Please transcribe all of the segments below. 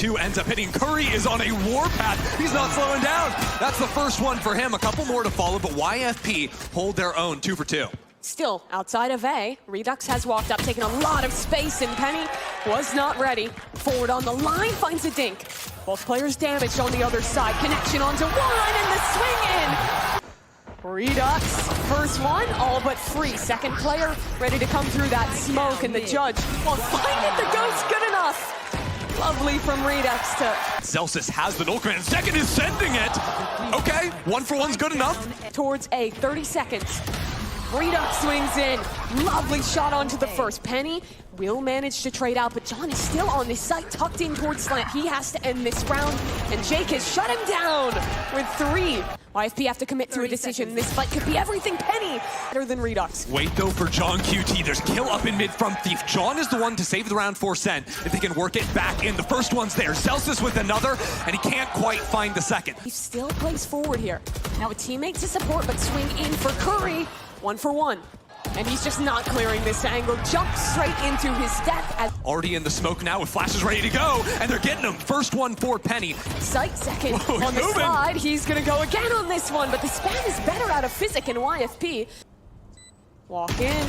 Two ends up hitting. Curry is on a warpath. He's not slowing down. That's the first one for him. A couple more to follow, but YFP hold their own 2 for 2. Still, outside of A, Redux has walked up, taking a lot of space, and Penny was not ready. Forward on the line, finds a dink. Both players damaged on the other side. Connection onto one, and the swing in. Redux, first one, all but free. Second player ready to come through that smoke, and the judge won't find it. The ghost good enough. Lovely from Redux to... Celsius has the null command. Second is sending it. Okay, 1 for 1's good enough. Towards A, 30 seconds. Redux swings in. Lovely shot onto the first. Penny will manage to trade out, but John is still on this site, tucked in towards slant. He has to end this round, and Jake has shut him down with 3. YFP have to commit to a decision. This fight could be everything Penny better than Redux. Wait, though, for John QT. There's kill up in mid from Thief. John is the one to save the round for Sen. If they can work it back in, the first one's there. Celsius with another, and he can't quite find the second. He still plays forward here. Now a teammate to support, but swing in for Curry. 1 for 1. And he's just not clearing this angle. Jumps straight into his death. As already in the smoke now with flashes ready to go, and they're getting him. First one for Penny. Sight second. Whoa, on the slide. He's gonna go again on this one, but the spam is better out of Physic and YFP. Walk in.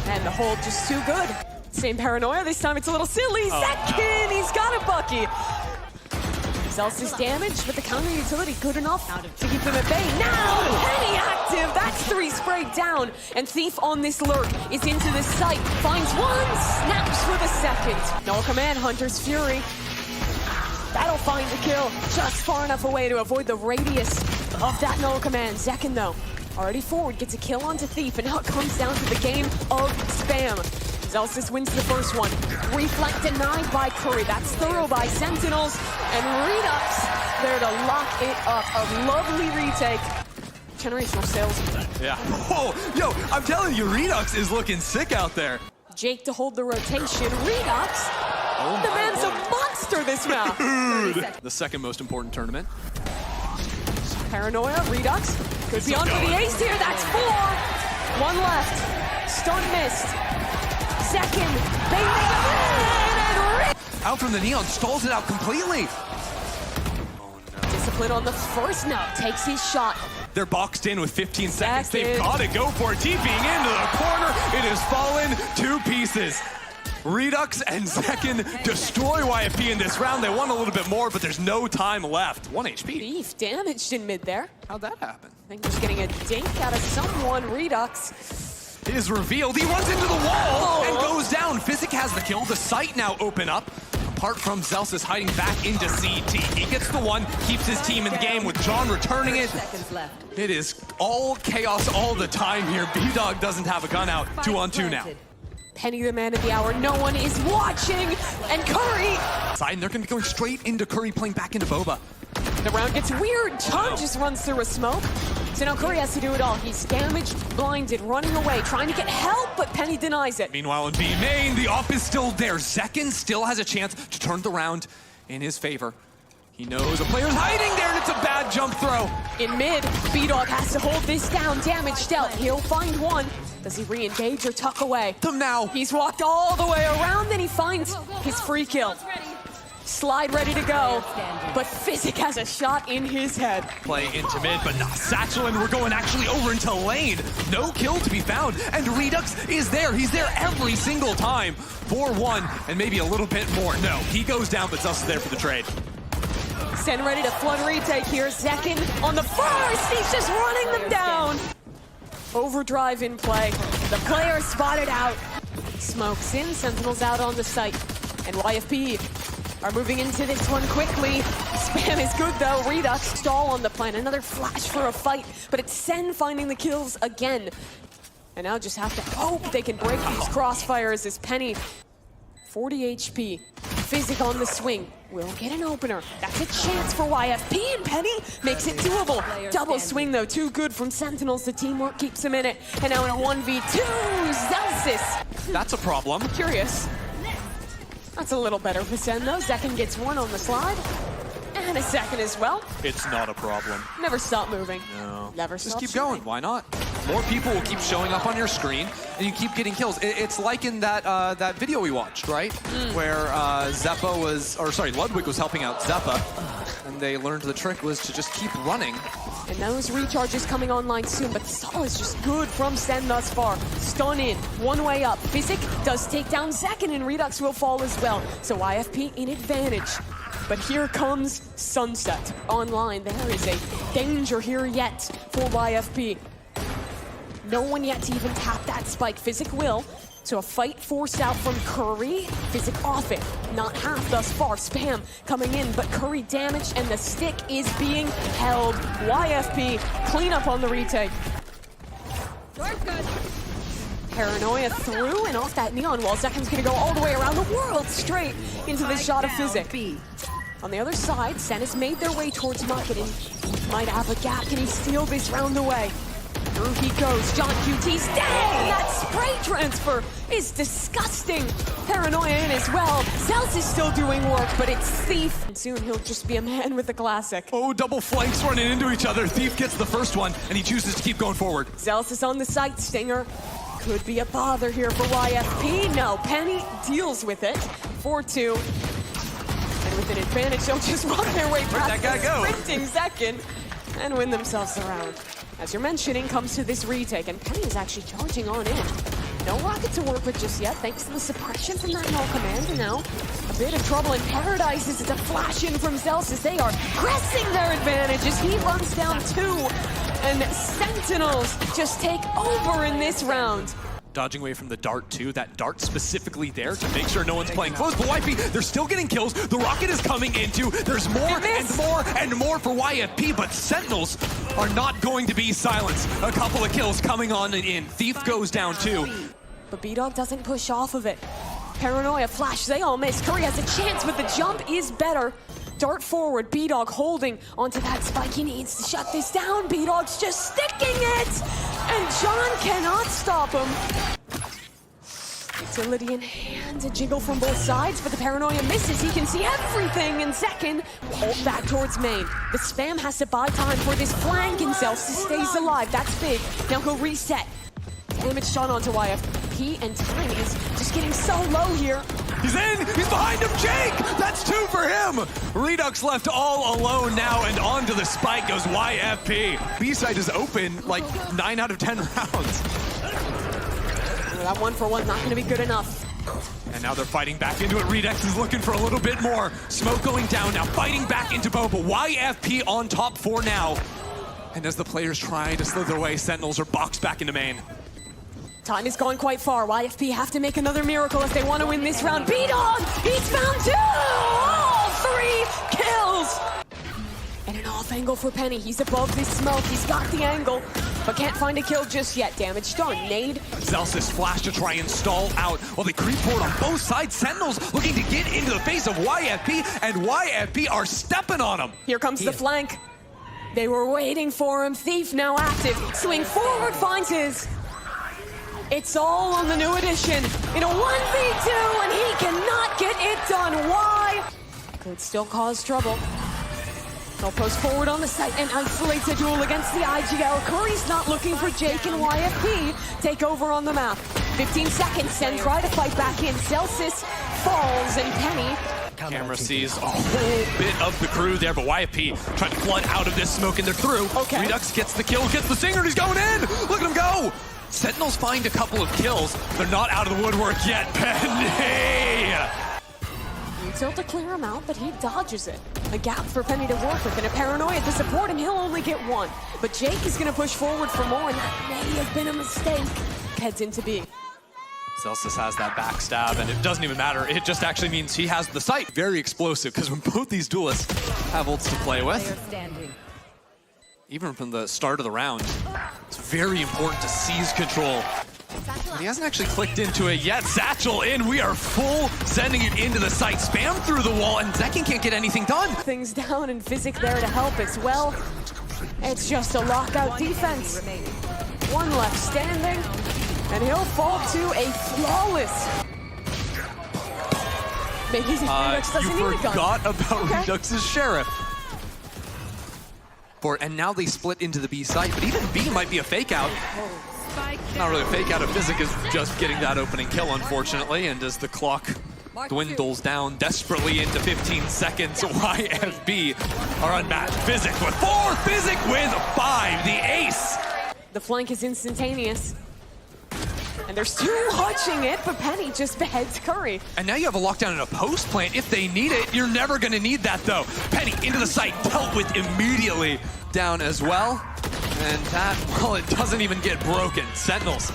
And the hold just too good. Same paranoia, this time it's a little silly. Second, he's got a bucky. Celsius damage, but the counter utility good enough to keep them at bay. Now, Penny active, that's 3 sprayed down. And Thief on this lurk is into the site, finds one, snaps for the second. No command, Hunter's Fury. That'll find the kill, just far enough away to avoid the radius of that null command. Second though, already forward, gets a kill onto Thief, and now it comes down to the game of spam. Celsius wins the first one. Reflect denied by Curry. That's thorough by Sentinels. And Redux there to lock it up. A lovely retake. Generational sales. Yeah. Whoa, yo, I'm telling you, Redux is looking sick out there. Jake to hold the rotation. Redux, the man's a monster this map. The second most important tournament. Paranoia, Redux. Could be on for the ace here. That's 4. 1 left. Stun missed. Second, they make it, out from the neon, stalls it out completely. Oh no. Discipline on the first now, takes his shot. They're boxed in with 15 seconds. They've got to go for it. TPing into the corner. It has fallen 2 pieces. Redux and Second destroy YFP in this round. They want a little bit more, but there's no time left. 1 HP. Thief damaged in mid there. How'd that happen? I think just getting a dink out of someone. Redux is revealed. He runs into the wall and goes down. Physic has the kill. The site now open up. Apart from Celsius hiding back into CT. He gets the one, keeps his team in the game with John returning it. It is all chaos all the time here. B-Dog doesn't have a gun out. 2-on-2 now. Penny the man of the hour. No one is watching. And Curry. Side, and they're going to be going straight into Curry, playing back into Boba. The round gets weird. John just runs through a smoke. So now Curry has to do it all. He's damaged, blinded, running away, trying to get help, but Penny denies it. Meanwhile, in B main, the op is still there. Second still has a chance to turn the round in his favor. He knows a player's hiding there, and it's a bad jump throw. In mid, B-Dog has to hold this down. Damage dealt. He'll find one. Does he re-engage or tuck away? Them now. He's walked all the way around, then he finds his free kill. Slide ready to go, but Physic has a shot in his head. Play into mid, but not Satchel, and we're going actually over into lane. No kill to be found, and Redux is there. He's there every single time. 4-1, and maybe a little bit more. No, he goes down, but Zus is there for the trade. Sen ready to flood retake here. Second on the first, he's just running them down. Overdrive in play. The player spotted out. Smokes in, Sentinels out on the site. And YFP are moving into this one quickly. Spam is good though. Redux stall on the plan. Another flash for a fight, but it's Sen finding the kills again. And now just have to hope they can break these crossfires as Penny, 40 HP. Physic on the swing. Will get an opener. That's a chance for YFP, and Penny makes it doable. Double swing though, too good from Sentinels. The teamwork keeps him in it. And now in a 1v2, Celsius. That's a problem. Curious. That's a little better for Sen though. Second gets one on the slide. And a second as well. It's not a problem. Never stop moving. No. Never stop Just keep shooting. going. Why not? more people will keep showing up on your screen, and you keep getting kills. It's like in that that video we watched, right? Where Ludwig was helping out Zeppa, and they learned the trick was to just keep running. And those recharges coming online soon, but the stall is just good from SEN thus far. Stun in, one way up. Physic does take down Second, and Redux will fall as well. So YFP in advantage. But here comes Sunset online. There is a danger here yet for YFP. No one yet to even tap that spike. Physic will. So a fight forced out from Curry. Physic off it. Not half thus far. Spam coming in, but Curry damaged, and the stick is being held. YFP clean up on the retake. Paranoia through and off that neon wall. Zekim's gonna go all the way around the world straight into the shot of Physic. On the other side, SEN has made their way towards market and might have a gap. Can he steal this round away? Through he goes. John QT's dang! That spray transfer is disgusting. Paranoia in as well. Zels is still doing work, but it's Thief. And soon he'll just be a man with the classic. Oh, double flanks running into each other. Thief gets the first one, and he chooses to keep going forward. Zels is on the site. Stinger could be a bother here for YFP. No, Penny deals with it. 4-2. And with an advantage, they'll just run their way past the sprinting Second and win themselves the round. As you're mentioning, comes to this retake, and Penny is actually charging on in. No rocket to work with just yet, thanks to the suppression from that null command, and now a bit of trouble in Paradise as it's a flash in from Zels as they are pressing their advantage as he runs down 2, and Sentinels just take over in this round. Dodging away from the dart too, that dart specifically there to make sure no one's playing close. But YFP, they're still getting kills. The rocket is coming into. There's more and more and more for YFP, but Sentinels are not going to be silenced. A couple of kills coming on and in. Thief goes down too. But B-Dog doesn't push off of it. Paranoia, flash, they all miss. Curry has a chance, but the jump is better. Dart forward, B-Dog holding onto that spike. He needs to shut this down. B-Dog's just sticking it! And John cannot stop him. Utility in hand, a jiggle from both sides, but the Paranoia misses. He can see everything in Second. Ult back towards main. The spam has to buy time for this flank, and Zelsa stays alive. That's big. Now he'll reset. Damage shot onto YFP, and time is just getting so low here. He's in! He's behind him! Jake! That's 2 for him! Redux left all alone now, and onto the spike goes YFP. B-side is open like 9 out of 10 rounds. That 1-for-1's not going to be good enough. And now they're fighting back into it. Redux is looking for a little bit more. Smoke going down now, fighting back into Bo, but YFP on top 4 now. And as the players try to slither away, Sentinels are boxed back into main. Time is going quite far. YFP have to make another miracle if they want to win this round. B-Dog! He's found 2! All 3 kills! And an off angle for Penny. He's above this smoke. He's got the angle, but can't find a kill just yet. Damage done. Nade. Zelsis flash to try and stall out while they creep forward on both sides. Sentinels looking to get into the face of YFP, and YFP are stepping on him. Here comes the flank. They were waiting for him. Thief now active. Swing forward, finds his. It's all on the new edition in a 1v2, and he cannot get it done. Why? Could still cause trouble. They'll post forward on the site and isolate the duel against the IGL. Curry's not looking for Jake, and YFP take over on the map. 15 seconds, SEN try to fight back in. Celsius falls, and Penny. Camera sees a whole bit of the crew there, but YFP trying to flood out of this smoke, and they're through. Okay. Redux gets the kill, gets the singer, and he's going in! Look at him go! Sentinels find a couple of kills. They're not out of the woodwork yet. Penny! Util to clear him out, but he dodges it. A gap for Penny to work with, and a Paranoia to support him. He'll only get 1. But Jake is going to push forward for more, and that may have been a mistake. Heads into B. Celsius has that backstab, and it doesn't even matter. It just actually means he has the sight. Very explosive, because when both these duelists have ults to play with, even from the start of the round, it's very important to seize control. He hasn't actually clicked into it yet. Satchel in. We are full sending it into the site. Spam through the wall, and Zekin can't get anything done. Things down, and Physic there to help as well. It's just a lockout defense. 1 left standing, and he'll fall to a flawless. Maybe Redux doesn't need a gun. You forgot about Redux's Sheriff. for it, and now they split into the B site, but even B might be a fake out. Not really a fake out if Physic is just getting that opening kill, unfortunately, and as the clock dwindles down desperately into 15 seconds, YFP are unmatched. Physic with 4, Physic with 5, the ace! The flank is instantaneous. And they're still watching it, but Penny just beheads Curry. And now you have a lockdown in a post plant. If they need it, you're never gonna need that though. Penny into the site, dealt with immediately. Down as well. And that, well, it doesn't even get broken. Sentinels.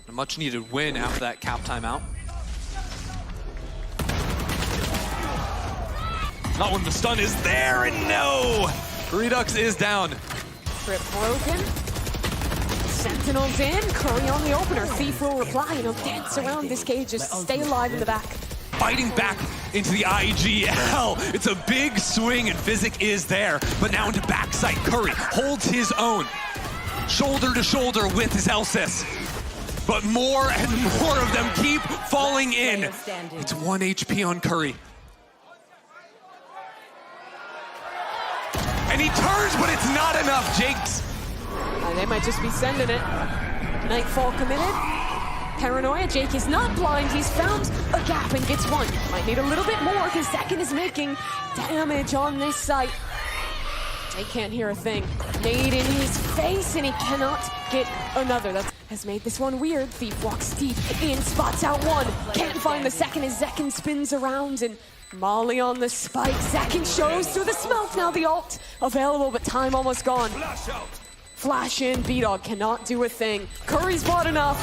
A much needed win after that cap timeout. Not when the stun is there, and no! Redux is down. Trip broken. Sentinels in, Curry on the opener. Thief will reply, and he'll dance around this cage, just stay alive in the back. Fighting back into the IGL. It's a big swing, and Physic is there. But now into backside, Curry holds his own. Shoulder to shoulder with Zelsis. But more and more of them keep falling in. It's 1 HP on Curry. And he turns, but it's not enough, Jakes. They might just be sending it. Nightfall committed. Paranoia, Jake is not blind. He's found a gap and gets one. Might need a little bit more because Second is making damage on this site. Jake can't hear a thing. Nade in his face and he cannot get another. That has made this one weird. Thief walks deep in, spots out one. Can't find the second as Zekin spins around and Molly on the spike. Zekin shows through the smoke. Now the ult available, but time almost gone. Flash in, B-Dog cannot do a thing. Curry's bought enough,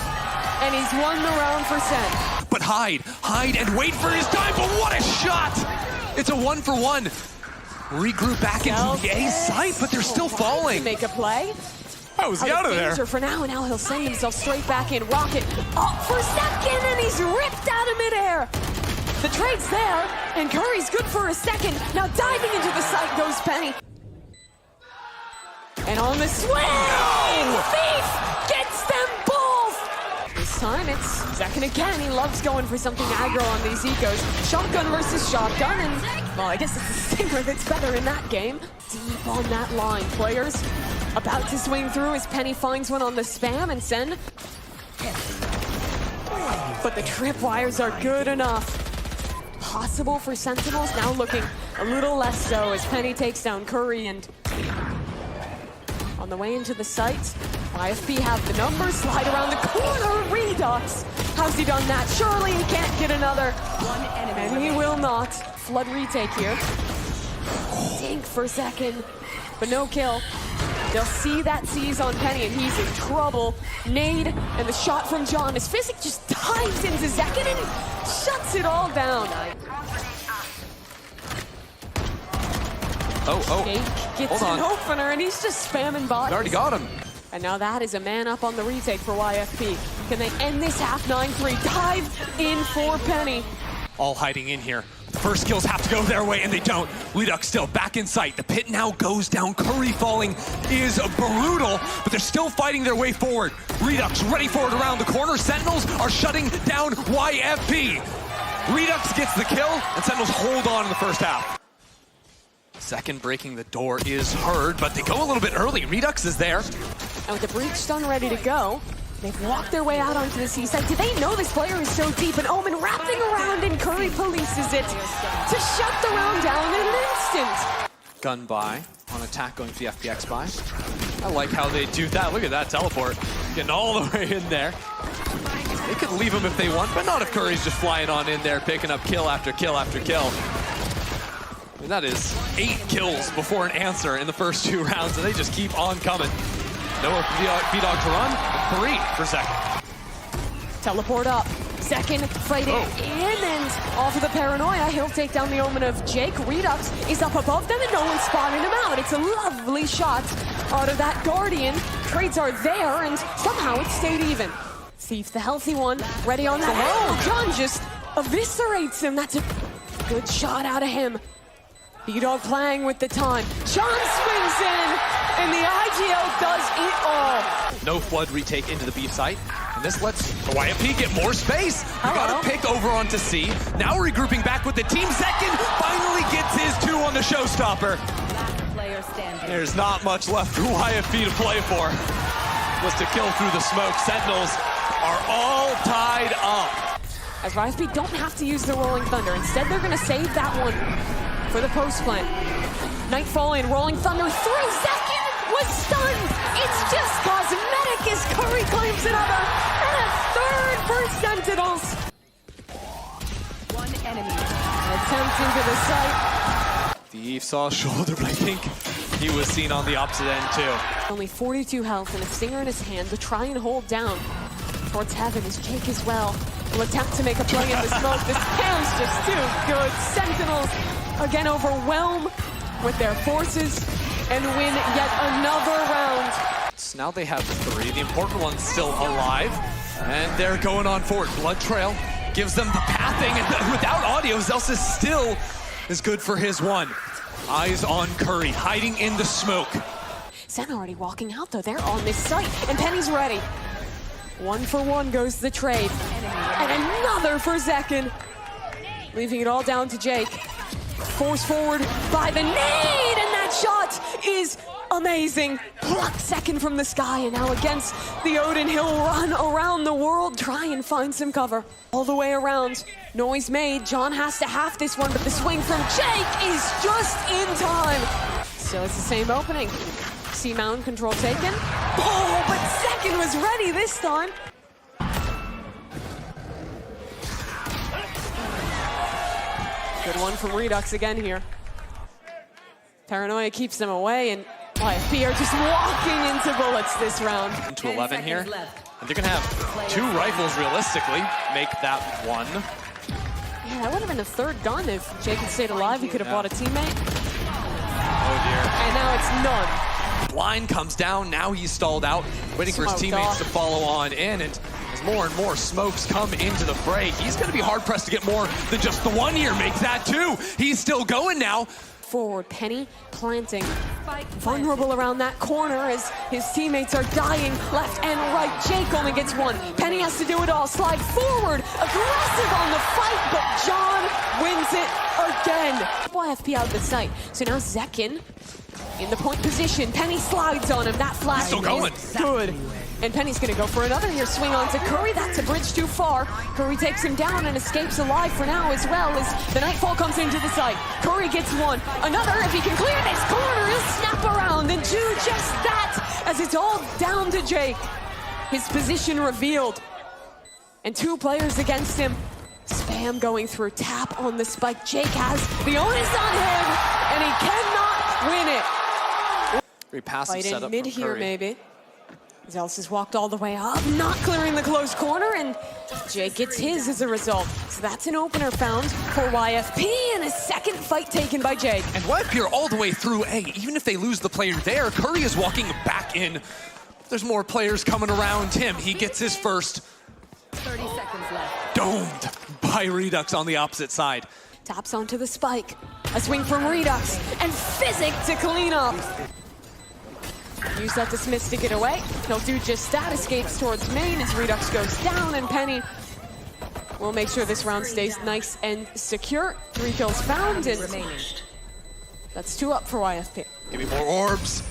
and he's won the round for Sen. But hide and wait for his time, but what a shot! It's a 1-for-1. Regroup back into the A site, but they're still falling. Make a play. Oh, is he out of there? For now, and now he'll send himself straight back in. Rocket up for second, and he's ripped out of midair. The trade's there, and Curry's good for a second. Now diving into the site goes Penny. And on the swing, Thief gets them both! This time it's Zekin again. He loves going for something aggro on these ecos. Shotgun versus shotgun, and, well, I guess it's the Stinger that's better in that game. Deep on that line. Players about to swing through as Penny finds one on the spam, and Sen. But the tripwires are good enough. Possible for Sentinels, now looking a little less so as Penny takes down Curry, and on the way into the site, YFP have the numbers, slide around the corner, Redux. How's he done that? Surely he can't get another. And he will not. Flood retake here. Dink for second, but no kill. They'll see that seize on Penny, and he's in trouble. Nade, and the shot from John as Physic just dives into Zekin and shuts it all down. Jake gets an opener, and he's just spamming bodies. Already got him. And now that is a man up on the retake for YFP. Can they end this half 9-3? Dive in for Penny. All hiding in here. The first kills have to go their way, and they don't. Redux still back in sight. The pit now goes down. Curry falling is brutal, but they're still fighting their way forward. Redux ready for it around the corner. Sentinels are shutting down YFP. Redux gets the kill, and Sentinels hold on in the first half. Second breaking the door is heard, but they go a little bit early. Redux is there. And with the breach stun ready to go, they've walked their way out onto the seaside. Did they know this player is so deep? And Omen wrapping around, and Curry polices it to shut the round down in an instant. Gun buy on attack going for the FPX buy. I like how they do that. Look at that teleport. Getting all the way in there. They could leave him if they want, but not if Curry's just flying on in there, picking up kill after kill after kill. I mean, that is 8 kills before an answer in the first 2 rounds, and they just keep on coming. Nowhere for B-Dog to run. 3 for Second. Teleport up. Second fighting in, and off of the Paranoia, he'll take down the Omen of Jake. Redux is up above them, and no one's spotting him out. It's a lovely shot out of that Guardian. Trades are there, and somehow it stayed even. Thief, the healthy one, ready on that. Oh, John just eviscerates him. That's a good shot out of him. B-Dog playing with the time. John swings in, and the IGL does it all. No flood retake into the B site, and this lets the YFP get more space. We got a pick over onto C. Now regrouping back with the team. Second finally gets his 2 on the showstopper. player standing. There's not much left for YFP to play for. Was to kill through the smoke. Sentinels are all tied up. As YFP don't have to use the Rolling Thunder. Instead, they're going to save that one for the post plant. Nightfall in, Rolling Thunder, 3 seconds, was stunned. It's just cosmetic as Curry claims another. And a third for Sentinels. One enemy. Attempt into the site. The saw shoulder, but I think he was seen on the opposite end too. Only 42 health and a stinger in his hand to try and hold down towards heaven as Jake as well will attempt to make a play in the smoke. This cam's just too good. Sentinels again overwhelm with their forces and win yet another round. So now they have 3. The important one's still alive, and they're going on forward. Blood Trail gives them the pathing, and without audio, Zelsis still is good for his 1. Eyes on Curry, hiding in the smoke. Sen already walking out though. They're on this site, and Penny's ready. 1 for 1 goes the trade. And another for Zekin. Leaving it all down to Jake. Forced forward by the nade, and that shot is amazing. Plucked second from the sky, and now against the Odin, he'll run around the world, try and find some cover. All the way around, noise made. John has to half this one, but the swing from Jake is just in time. So it's the same opening. See mountain control taken. Oh, but Second was ready this time. Good one from Redux again here. Paranoia keeps them away, and YFP are just walking into bullets this round. Into 11 here. And they're going to have 2 rifles, realistically, make that 1. Yeah, that would have been a third gun if Jake had stayed alive. He could have bought a teammate. Oh, dear. And now it's none. Blind comes down. Now he's stalled out, waiting for his teammates to follow on in. And as more and more smokes come into the fray, he's going to be hard-pressed to get more than just the 1 here. Makes that 2. He's still going now. Forward, Penny planting. Vulnerable around that corner as his teammates are dying left and right. Jake only gets 1. Penny has to do it all. Slide forward, aggressive on the fight, but John wins it again. YFP out of the sight. So now Zekin in the point position. Penny slides on him. That flash Still going. is good. And Penny's gonna go for another here. Swing on to Curry. That's a bridge too far. Curry takes him down and escapes alive for now as well as the Nightfall comes into the site. Curry gets 1. Another, if he can clear this corner, he'll snap around and do just that as it's all down to Jake. His position revealed. And 2 players against him. Spam going through, tap on the spike. Jake has the onus on him, and he cannot win it. Very passive Fight setup in mid from here, Curry. maybe. Zealous has walked all the way up, not clearing the close corner, and Jake gets his as a result. So that's an opener found for YFP, and a second fight taken by Jake. And YFP are all the way through A. Even if they lose the player there, Curry is walking back in. There's more players coming around him. He gets his first. 30 seconds left. Domed by Redux on the opposite side. Taps onto the spike. A swing from Redux, and Physic to clean up. Use that to Smith to get away. He'll do just that, escapes towards main as Redux goes down, and Penny will make sure this round stays nice and secure. 3 kills found, and that's 2 up for YFP. Give me more orbs.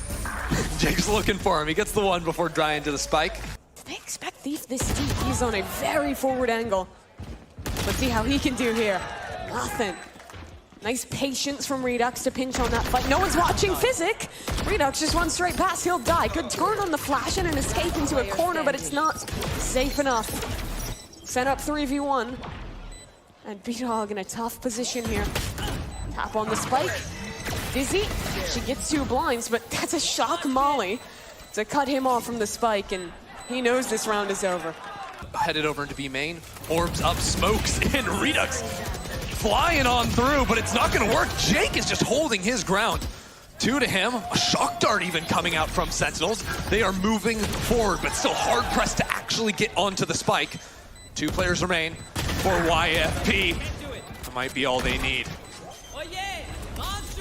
Jake's looking for him. He gets the 1 before drying to the spike. Did they expect Thief this deep? He's on a very forward angle. Let's see how he can do here. Nothing. Nice patience from Redux to pinch on that fight. No one's watching Physic. Redux just runs straight past. He'll die. Good turn on the flash and an escape into a corner, but it's not safe enough. Set up 3v1. And B-Dog in a tough position here. Tap on the spike. Dizzy. She gets 2 blinds, but that's a shock molly to cut him off from the spike, and he knows this round is over. Headed over into B main. Orbs up, smokes in. Redux flying on through, but it's not going to work. Jake is just holding his ground. 2 to him. A shock dart even coming out from Sentinels. They are moving forward, but still hard-pressed to actually get onto the spike. 2 players remain for YFP. That might be all they need.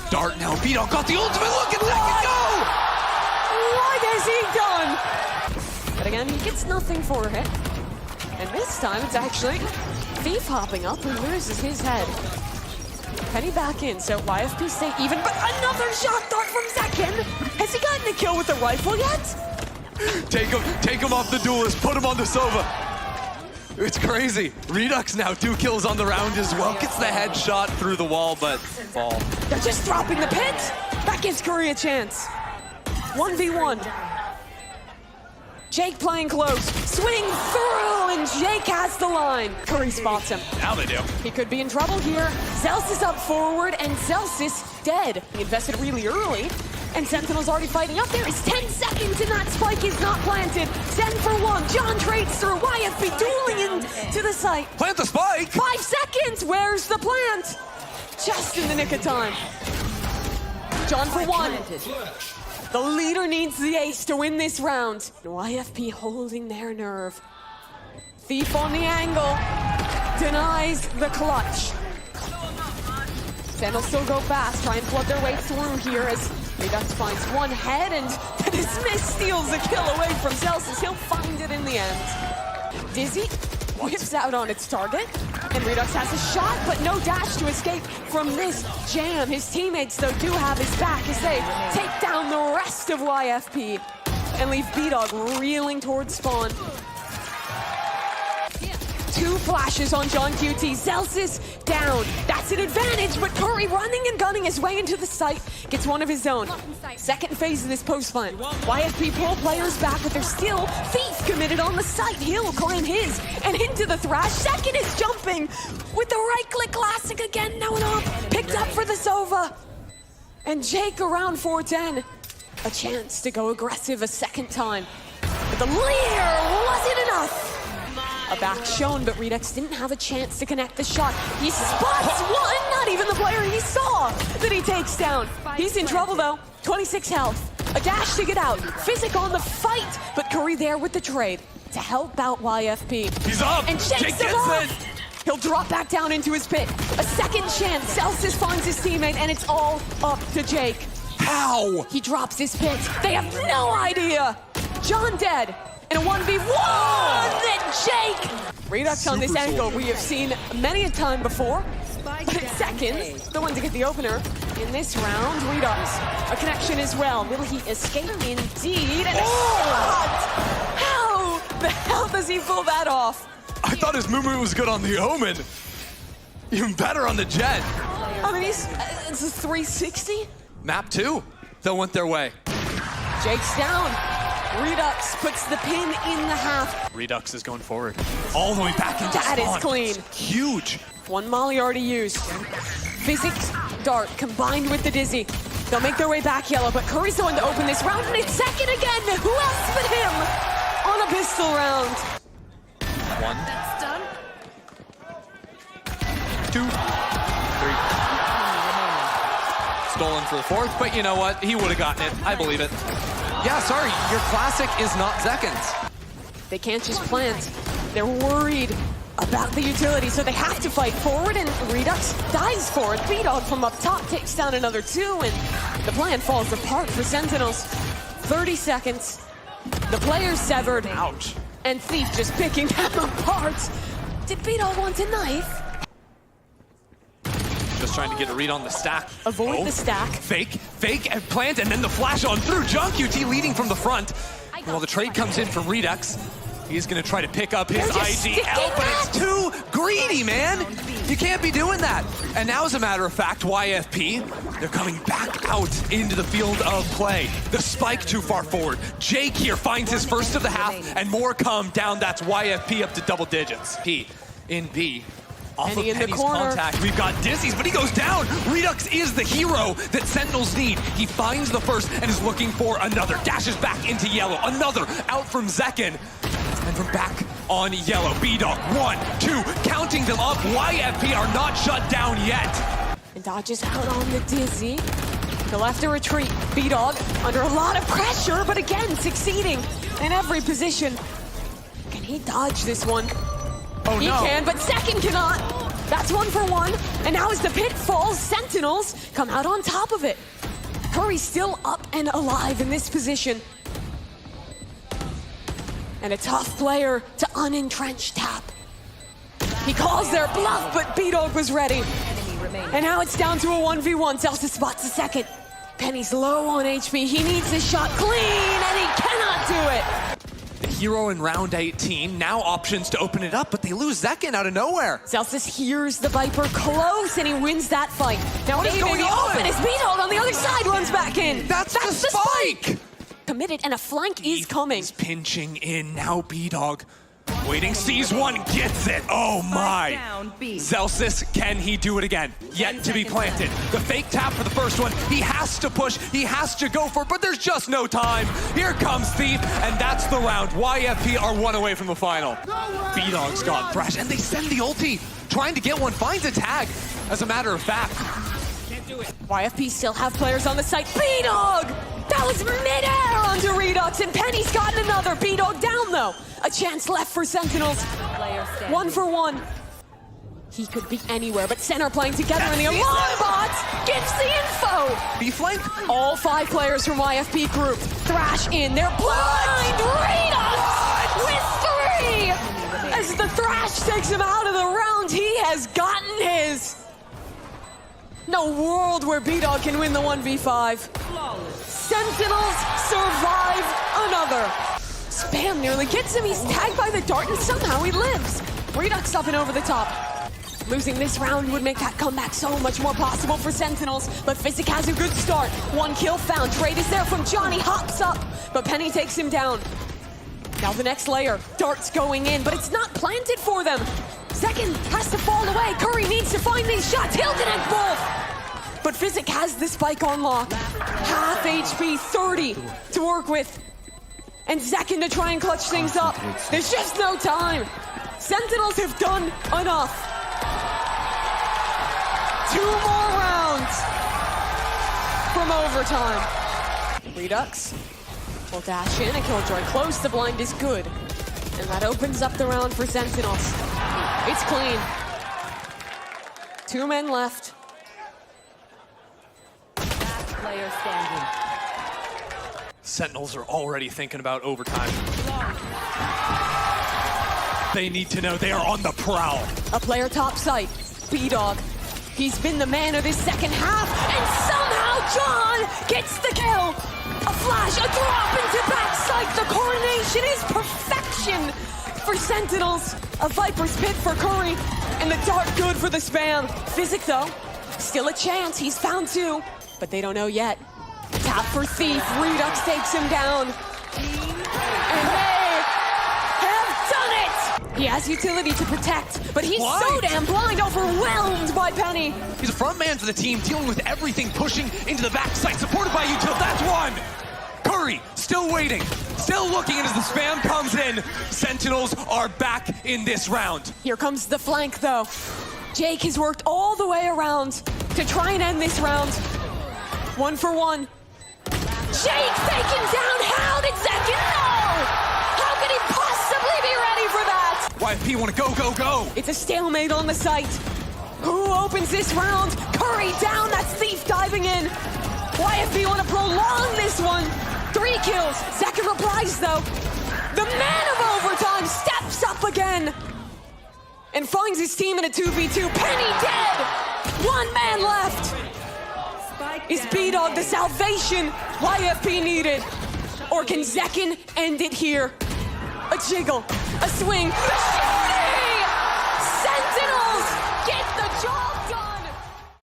Dart now. B-Dog got the ultimate. Look at Zekin go! What has he done? But again, he gets nothing for it. And this time, it's actually Thief hopping up and loses his head. Penny back in, so YFP stay even, but another shot dart from Zekin. Has he gotten a kill with the rifle yet? Take him off the duelist, put him on the Sova. It's crazy. Redux now 2 kills on the round as well. Gets the headshot through the wall, but fall. They're just dropping the pit. That gives Curry a chance. 1v1. Jake playing close. Swing through, and Jake has the line. Curry spots him. Now they do. He could be in trouble here. Zels is up forward, and Zels is dead. He invested really early, and Sentinel's already fighting up. There is 10 seconds, and that spike is not planted. Zen for 1. John trades through. YFP dueling into the site. Plant the spike. 5 seconds. Where's the plant? Just in the nick of time. John for 1. The leader needs the ace to win this round. YFP holding their nerve. Thief on the angle. Denies the clutch. Sen will still go fast, try and flood their way through here as Redux finds one head, and Smith steals a kill away from Celsius. He'll find it in the end. Dizzy whips out on its target, and Redux has a shot, but no dash to escape from this jam. His teammates, though, do have his back as they take down the rest of YFP and leave B-Dog reeling towards spawn. 2 flashes on John QT. Celsius down. That's an advantage, but Curry running and gunning his way into the site. Gets one of his own. Second phase of this post-fight. YFP pull players back, but there's still Thief committed on the site. He'll claim his and into the thrash. Second is jumping with the right-click classic again. Now and up. Picked up for the Sova. And Jake around 410. A chance to go aggressive a second time. But the leer wasn't enough. A back shown, but Redux didn't have a chance to connect the shot. He spots one, not even the player he saw that he takes down. He's in trouble though, 26 health. A dash to get out, Physic on the fight, but Curry there with the trade to help out YFP. He's up, And shakes him off. He'll drop back down into his pit. A second chance, Celsius finds his teammate, and it's all up to Jake. How? He drops his pit. They have no idea. John dead. And a 1v1 that Jake! Redux on this angle we have seen many a time before. But Seconds, the one to get the opener in this round. Redux, a connection as well. Will he escape? Indeed. And a shot! How the hell does he pull that off? I thought his movement was good on the Omen. Even better on the Jet. I mean, it's a 360. Map 2. They went their way. Jake's down. Redux puts the pin in the half. Redux is going forward. All the way back into That spawn. is clean. Huge. One molly already used. Physics dart combined with the Dizzy. They'll make their way back yellow, but Curry's the one to open this round, and it's second again. Who else but him on a pistol round? 1. That's done. 2. 3. Stolen for the 4th, but you know what? He would have gotten it. I believe it. Yeah, sorry, your classic is not seconds. They can't just plant. They're worried about the utility, so they have to fight forward, and Redux dies for it. B-Dog from up top takes down another 2, and the plan falls apart for Sentinels. 30 seconds. The players severed. Ouch. And Thief just picking them apart. Did B-Dog want a knife? Just trying to get a read on the stack. Avoid the stack. Fake, and plant, and then the flash on through. John QT leading from the front. Well, the trade comes in from Redux. He's gonna try to pick up his IGL, but it's too greedy, man. You can't be doing that. And now, as a matter of fact, YFP, they're coming back out into the field of play. The spike too far forward. Jake here finds his first of the half, and more come down. That's YFP up to double digits. P in B. Off of Penny's contact, we've got Dizzy's, but he goes down. Redux is the hero that Sentinels need. He finds the first and is looking for another. Dashes back into yellow. Another out from Zekin. And from back on yellow. B-Dog, 1, 2, counting them up. YFP are not shut down yet. And dodges out on the Dizzy. He'll have to retreat. B-Dog under a lot of pressure, but again, succeeding in every position. Can he dodge this one? Oh, he can, but Second cannot. That's 1 for 1. And now as the pit falls, Sentinels come out on top of it. Curry's still up and alive in this position. And a tough player to unentrench tap. He calls their bluff, but B-Dog was ready. remaining. And now it's down to a 1v1. Zelsis spots the second. Penny's low on HP. He needs the shot clean, and he cannot do it. The hero in round 18, now options to open it up, but they lose Zekin out of nowhere. Zelsis hears the Viper close, and he wins that fight. Now What is they going may be on? open as B-Dog on the other side runs back in. That's the spike! Committed, and a flank is coming. He's pinching in, now B-Dog. Waiting, sees one, gets it. Oh my. Down, B. Zelsis, can he do it again? Yet to be planted. The fake tap for the first one. He has to push, he has to go for it, but there's just no time. Here comes Thief, and that's the round. YFP are one away from the final. B-Dog's got Thrash, and they send the ulti. Trying to get one, finds a tag, as a matter of fact. YFP still have players on the site. B-Dog! That was mid-air onto Redux, and Penny's gotten another. B-Dog down, though. A chance left for Sentinels. Player standing. 1 for 1. He could be anywhere, but Center playing together, and the alarm bot gives the info. B-flank? All 5 players from YFP group. Thrash in, they're blind. Redux with 3. As the Thrash takes him out of the round, he has gotten his. No world where B-Dog can win the 1v5. Sentinels survive another. Spam nearly gets him. He's tagged by the dart, and somehow he lives. Redux up and over the top. Losing this round would make that comeback so much more possible for Sentinels, but Physic has a good start. 1 kill found. Trade is there from Johnny. Hops up, but Penny takes him down. Now the next layer. Dart's going in, but it's not planted for them. Second has to fall away. Curry needs to find these shots. He'll connect both. But Physic has the spike on lock. Half HP, 30 to work with. And Zekin to try and clutch things up. There's just no time. Sentinels have done enough. 2 more rounds from overtime. Redux will dash in, a killjoy close. The blind is good. And that opens up the round for Sentinels. It's clean. 2 men left. Last player standing. Sentinels are already thinking about overtime. They need to know they are on the prowl. A player top site, B-Dog. He's been the man of this second half, and somehow John gets the kill. A flash, a drop into backside. The coordination is perfection for Sentinels. A Viper's pit for Curry, and the dart good for the spam. Physic, though, still a chance. He's found 2, but they don't know yet. Tap for Thief. Redux takes him down. And they have done it! He has utility to protect, but he's so damn blind, overwhelmed by Penny. He's a front man for the team, dealing with everything, pushing into the backside, supported by util. That's 1! Curry, still waiting, still looking, and as the spam comes in, Sentinels are back in this round. Here comes the flank, though. Jake has worked all the way around to try and end this round. 1 for 1. Jake taken down. How did Zekin know? How could he possibly be ready for that? YFP want to go, go, go. It's a stalemate on the site. Who opens this round? Curry down. That's Thief diving in. YFP want to prolong this one. 3 kills. Zekin replies, though. The man of overtime steps up again and finds his team in a 2v2. Penny dead. 1 man left. Is B-Dog the salvation YFP needed? Or can Zekin end it here? A jiggle, a swing, a shot!